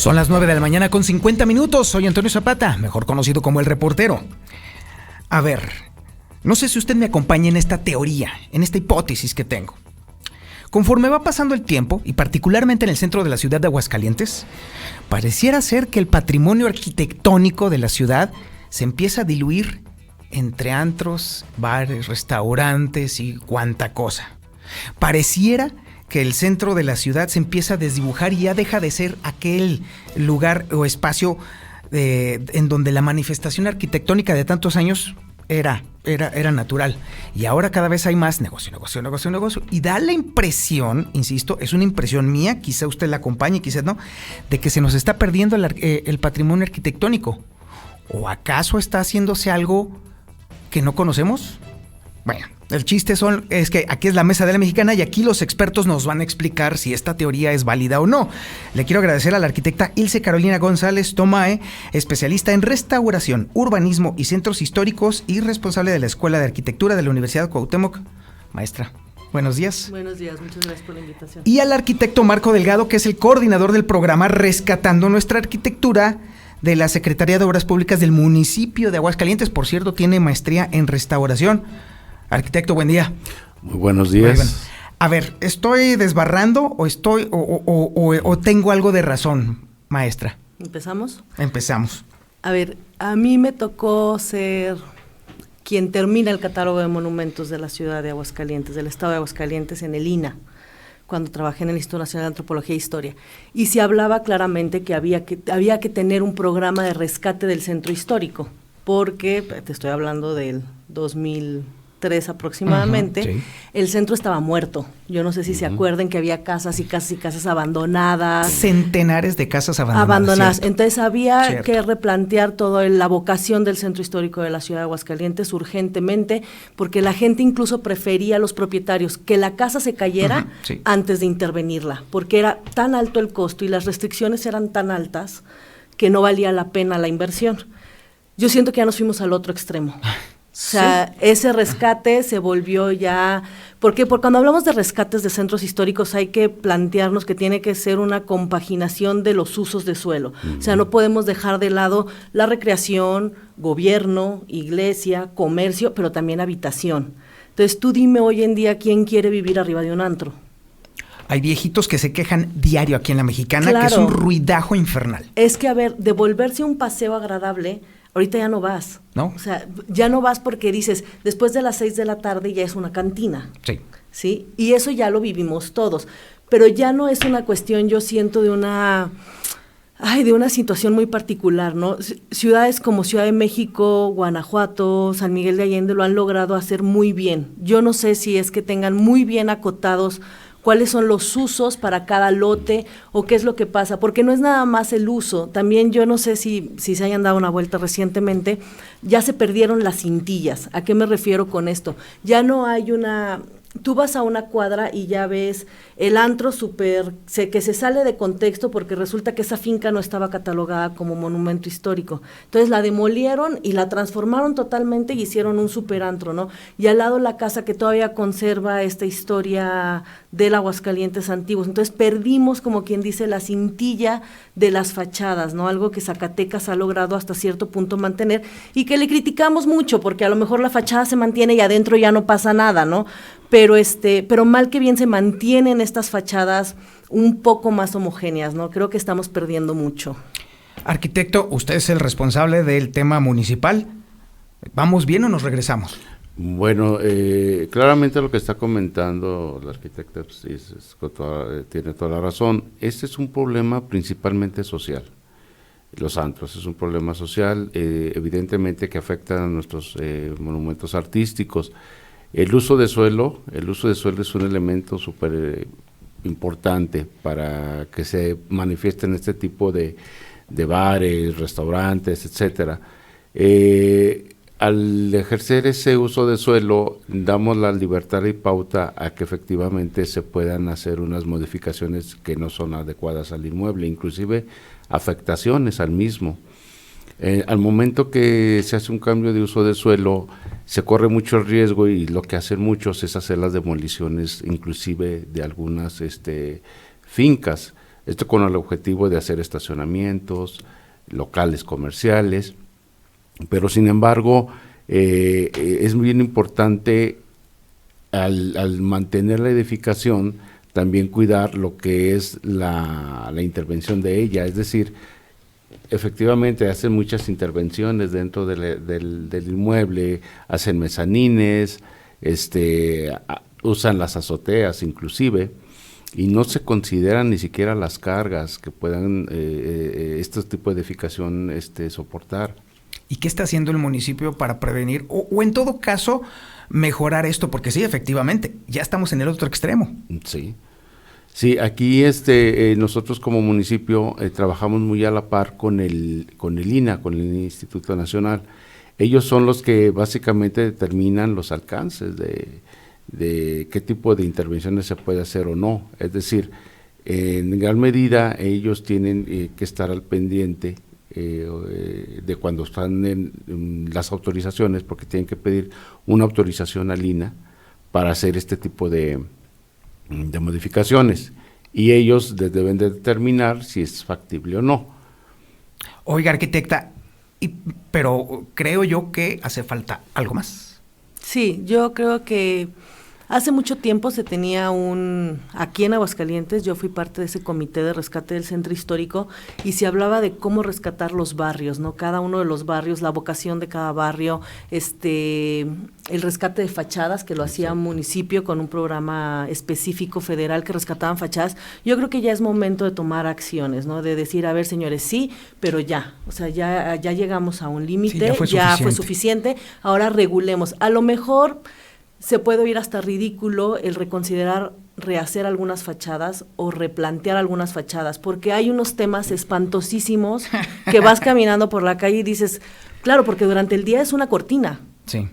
Son las 9 de la mañana con 50 minutos. Soy Antonio Zapata, mejor conocido como El Reportero. A ver, no sé si usted me acompaña en esta teoría, en esta hipótesis que tengo. Conforme va pasando el tiempo, y particularmente en el centro de la ciudad de Aguascalientes, pareciera ser que el patrimonio arquitectónico de la ciudad se empieza a diluir entre antros, bares, restaurantes y cuanta cosa. Pareciera que el centro de la ciudad se empieza a desdibujar y ya deja de ser aquel lugar o espacio en donde la manifestación arquitectónica de tantos años era natural. Y ahora cada vez hay más negocio. Y da la impresión, insisto, es una impresión mía, quizá usted la acompañe, quizá no, de que se nos está perdiendo el patrimonio arquitectónico. ¿O acaso está haciéndose algo que no conocemos? Bueno, el chiste es que aquí es la Mesa de la Mexicana y aquí los expertos nos van a explicar si esta teoría es válida o no. Le quiero agradecer a la arquitecta Ilse Carolina González Tomae, especialista en restauración, urbanismo y centros históricos y responsable de la Escuela de Arquitectura de la Universidad Cuauhtémoc. Maestra, buenos días. Buenos días, muchas gracias por la invitación. Y al arquitecto Marco Delgado, que es el coordinador del programa Rescatando Nuestra Arquitectura de la Secretaría de Obras Públicas del municipio de Aguascalientes. Por cierto, tiene maestría en restauración. Arquitecto, buen día. Muy buenos días. Bueno. A ver, ¿estoy desbarrando o tengo algo de razón, maestra? ¿Empezamos? Empezamos. A ver, a mí me tocó ser quien termina el catálogo de monumentos de la ciudad de Aguascalientes, del estado de Aguascalientes, en el INAH, cuando trabajé en el Instituto Nacional de Antropología e Historia. Y se hablaba claramente que había que tener un programa de rescate del centro histórico, porque, te estoy hablando del 2003 aproximadamente, sí. El centro estaba muerto. Yo no sé si se acuerdan que había casas y casas y casas abandonadas. Centenares de casas abandonadas. Cierto. Entonces había Cierto. que replantear toda la vocación del centro histórico de la ciudad de Aguascalientes urgentemente, porque la gente incluso prefería a los propietarios que la casa se cayera sí. antes de intervenirla, porque era tan alto el costo y las restricciones eran tan altas que no valía la pena la inversión. Yo siento que ya nos fuimos al otro extremo. O sea, ese rescate se volvió ya, porque cuando hablamos de rescates de centros históricos hay que plantearnos que tiene que ser una compaginación de los usos de suelo. O sea, no podemos dejar de lado la recreación, gobierno, iglesia, comercio, pero también habitación. Entonces, tú dime hoy en día quién quiere vivir arriba de un antro. Hay viejitos que se quejan diario aquí en La Mexicana, claro. Que es un ruidajo infernal. Es que, a ver, de volverse un paseo agradable, ahorita ya no vas. ¿No? O sea, ya no vas porque dices, después de las 6 de la tarde ya es una cantina. Sí. ¿Sí? Y eso ya lo vivimos todos. Pero ya no es una cuestión, yo siento, de una situación muy particular, ¿no? Ciudades como Ciudad de México, Guanajuato, San Miguel de Allende lo han logrado hacer muy bien. Yo no sé si es que tengan muy bien acotados cuáles son los usos para cada lote o qué es lo que pasa, porque no es nada más el uso, también yo no sé si se hayan dado una vuelta recientemente, ya se perdieron las cintillas. ¿A qué me refiero con esto? Ya no hay tú vas a una cuadra y ya ves el antro que se sale de contexto porque resulta que esa finca no estaba catalogada como monumento histórico. Entonces la demolieron y la transformaron totalmente y hicieron un superantro, ¿no? Y al lado la casa que todavía conserva esta historia del Aguascalientes antiguos. Entonces perdimos, como quien dice, la cintilla de las fachadas, ¿no? Algo que Zacatecas ha logrado hasta cierto punto mantener y que le criticamos mucho porque a lo mejor la fachada se mantiene y adentro ya no pasa nada, ¿no? Pero mal que bien se mantienen estas fachadas un poco más homogéneas, ¿no? Creo que estamos perdiendo mucho. Arquitecto, usted es el responsable del tema municipal. ¿Vamos bien o nos regresamos? Bueno, claramente lo que está comentando la arquitecta pues, tiene toda la razón. Este es un problema principalmente social. Los antros es un problema social, evidentemente que afecta a nuestros monumentos artísticos. El uso de suelo es un elemento súper importante para que se manifiesten este tipo de bares, restaurantes, etcétera. Al ejercer ese uso de suelo, damos la libertad y pauta a que efectivamente se puedan hacer unas modificaciones que no son adecuadas al inmueble, inclusive afectaciones al mismo. Al momento que se hace un cambio de uso de suelo, se corre mucho el riesgo y lo que hacen muchos es hacer las demoliciones inclusive de algunas fincas. Esto con el objetivo de hacer estacionamientos, locales comerciales, pero sin embargo es bien importante al mantener la edificación también cuidar lo que es la intervención de ella, es decir, efectivamente hacen muchas intervenciones dentro del inmueble, hacen mezanines, usan las azoteas inclusive, y no se consideran ni siquiera las cargas que puedan este tipo de edificación soportar. ¿Y qué está haciendo el municipio para prevenir o en todo caso mejorar esto? Porque sí, efectivamente, ya estamos en el otro extremo. Sí, aquí nosotros como municipio trabajamos muy a la par con el INAH, con el Instituto Nacional. Ellos son los que básicamente determinan los alcances de qué tipo de intervenciones se puede hacer o no. Es decir, en gran medida ellos tienen que estar al pendiente de cuando están en las autorizaciones, porque tienen que pedir una autorización al INAH para hacer este tipo de modificaciones, y ellos deben de determinar si es factible o no. Oiga, arquitecta, pero creo yo que hace falta algo más. Sí, yo creo que hace mucho tiempo se tenía aquí en Aguascalientes, yo fui parte de ese comité de rescate del centro histórico, y se hablaba de cómo rescatar los barrios, ¿no? Cada uno de los barrios, la vocación de cada barrio, el rescate de fachadas, que lo hacía un municipio con un programa específico federal que rescataban fachadas. Yo creo que ya es momento de tomar acciones, ¿no? De decir, a ver, señores, sí, pero ya, o sea, ya llegamos a un límite, sí, ya fue suficiente, ahora regulemos. A lo mejor se puede oír hasta ridículo el reconsiderar rehacer algunas fachadas o replantear algunas fachadas, porque hay unos temas espantosísimos que vas caminando por la calle y dices, claro, porque durante el día es una cortina. Sí.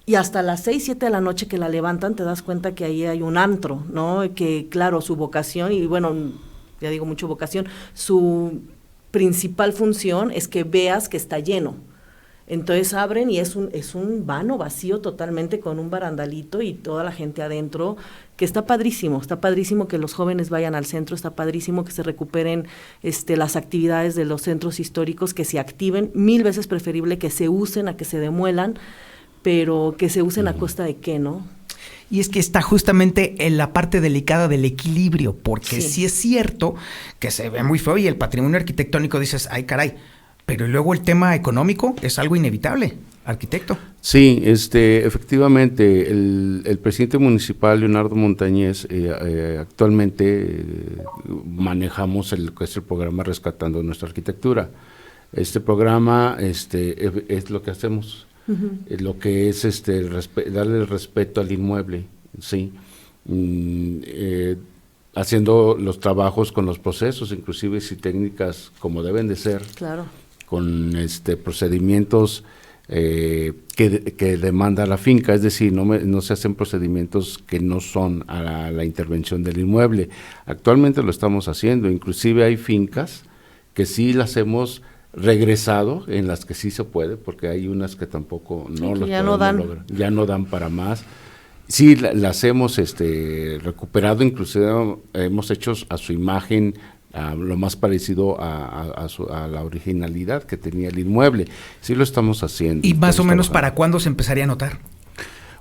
Y hasta las 6, 7 de la noche que la levantan te das cuenta que ahí hay un antro, ¿no? Que claro, su vocación, y bueno, ya digo mucho vocación, su principal función es que veas que está lleno. Entonces abren y es un vano vacío totalmente con un barandalito y toda la gente adentro, que está padrísimo que los jóvenes vayan al centro, está padrísimo que se recuperen las actividades de los centros históricos, que se activen, 1000 veces preferible que se usen a que se demuelan, pero que se usen a costa de qué, ¿no? Y es que está justamente en la parte delicada del equilibrio, porque sí es cierto que se ve muy feo y el patrimonio arquitectónico dices, ay caray, pero luego el tema económico es algo inevitable, arquitecto. Sí, efectivamente, el presidente municipal, Leonardo Montañez, actualmente manejamos el programa Rescatando Nuestra Arquitectura. Este programa es lo que hacemos, lo que es darle el respeto al inmueble, ¿sí? Haciendo los trabajos con los procesos, inclusive y técnicas como deben de ser. Claro. Con procedimientos que demanda la finca, es decir, no se hacen procedimientos que no son a la intervención del inmueble. Actualmente lo estamos haciendo, inclusive hay fincas que sí las hemos regresado, en las que sí se puede, porque hay unas que tampoco ya no dan para más. Sí, las hemos recuperado, inclusive hemos hecho a su imagen lo más parecido a la originalidad que tenía el inmueble. Sí lo estamos haciendo. ¿Y más o menos para cuándo se empezaría a notar?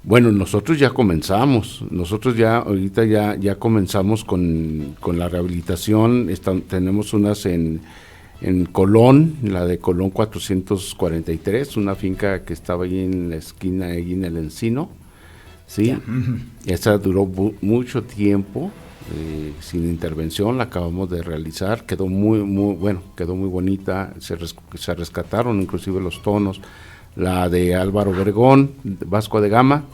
Bueno, nosotros ya comenzamos, ahorita ya comenzamos con la rehabilitación. Tenemos unas en Colón, la de Colón 443, una finca que estaba ahí en la esquina, ahí en el Encino, ¿sí? Esa duró mucho tiempo. Sin intervención, la acabamos de realizar, quedó muy bonita, se rescataron inclusive los tonos. La de Álvaro Obregón, Vasco de Gama,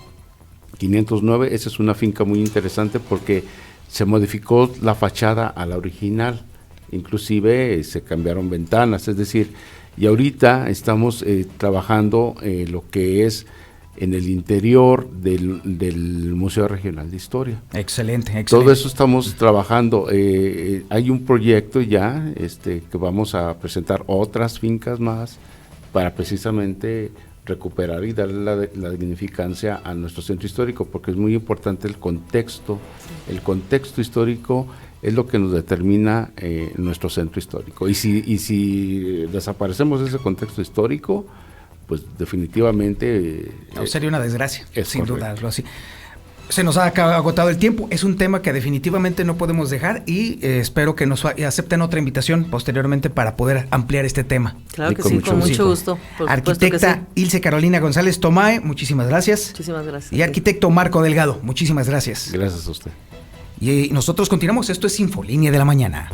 509, esa es una finca muy interesante porque se modificó la fachada a la original, inclusive se cambiaron ventanas, es decir, y ahorita estamos trabajando lo que es en el interior del Museo Regional de Historia. Excelente. Todo eso estamos trabajando. Hay un proyecto ya que vamos a presentar otras fincas más para precisamente recuperar y darle la dignificancia a nuestro centro histórico, porque es muy importante el contexto histórico es lo que nos determina nuestro centro histórico. Y si desaparecemos ese contexto histórico, pues definitivamente... sería una desgracia, sin correcto. dudarlo así. Se nos ha agotado el tiempo, es un tema que definitivamente no podemos dejar y espero que nos acepten otra invitación posteriormente para poder ampliar este tema. Claro que sí, con mucho gusto. Arquitecta sí. Ilse Carolina González Tomae, muchísimas gracias. Muchísimas gracias. Y arquitecto Marco Delgado, muchísimas gracias. Gracias a usted. Y nosotros continuamos, esto es Infolínea de la Mañana.